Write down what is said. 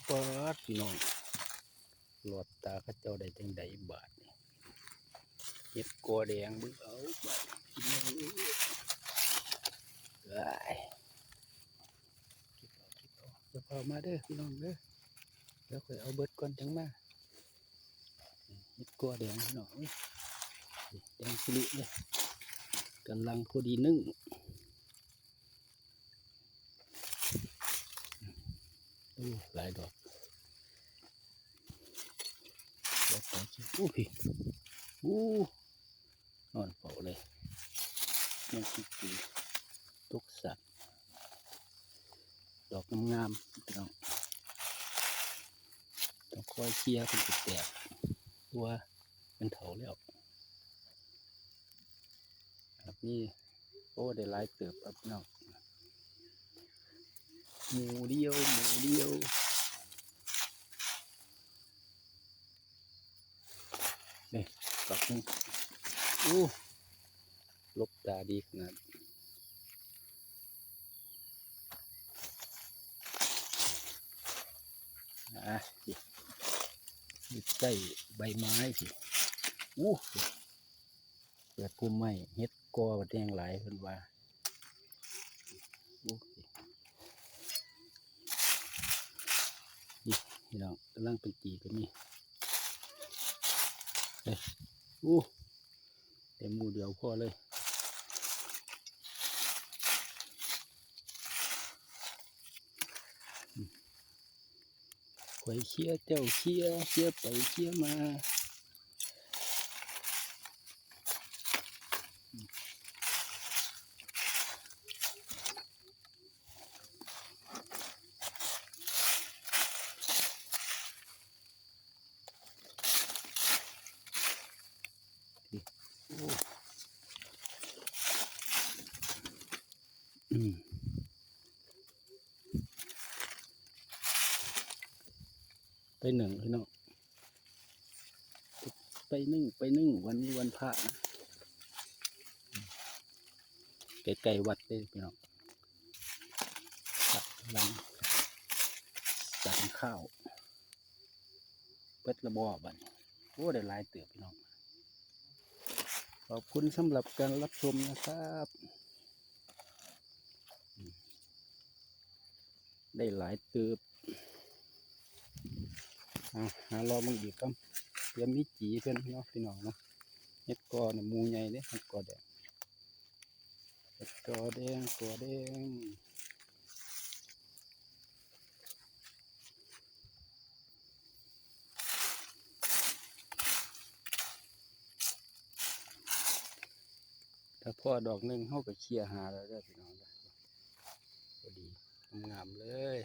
ปอดพี่น้องหลอดตาข้าเจ้าได้จังใดบาทเห็ดกอแดงบึ้งเอาบาทพี่น้องได้เดี๋ยวพอมาเด้อพี่น้องเด้อเดี๋ยวค่อยเอาเบิดก่อนจังมาเห็ดกอแดงพี่น้องแดงสิริเลยกำลังพอดีนึ่งหลายดอกแล้วไปพี่นอนเฝ้าเลยยังคิดดีตกสัตว์ดอกงามๆพี่น้องต้องคอยเคลียร์เป็นแตกตัวเป็นเถาแล้วครับนี่โอ้ได้หลายเติบครับพี่น้องหมูเดียวนี่ดอกนึงลบตาดีขนาดนี่ใส่ใบไม้สิเปิดพุ่มไม้เฮ็ดกอแดงหลายเพิ่นว่านี่พี่น้องกำลังเป็นจีกันนี่เต็มหมูเดียวพอเลยไว้เคี้ยเจ้าเคี้ยไปเคี้ยมาไปหนึ่งพี่น้องไปนึ่งวันนี้วันพระนะไกลวัดเลยพี่น้องตัดลังสั่งข้าวเป็ดระบอบบันได้หลายเติบพี่น้องขอบคุณสำหรับการรับชมนะครับได้หลายเติบหารอมึงอีกครับเตรียมมิจีเพื่อนพี่น้องเนาะเห็ดกอเนี่ยมูใหญ่เนี่ยเห็ดกอแดงถ้าพ่อดอกหนึ่งเขาก็เคลียร์หาแล้วได้พี่น้องพอดีงามเลย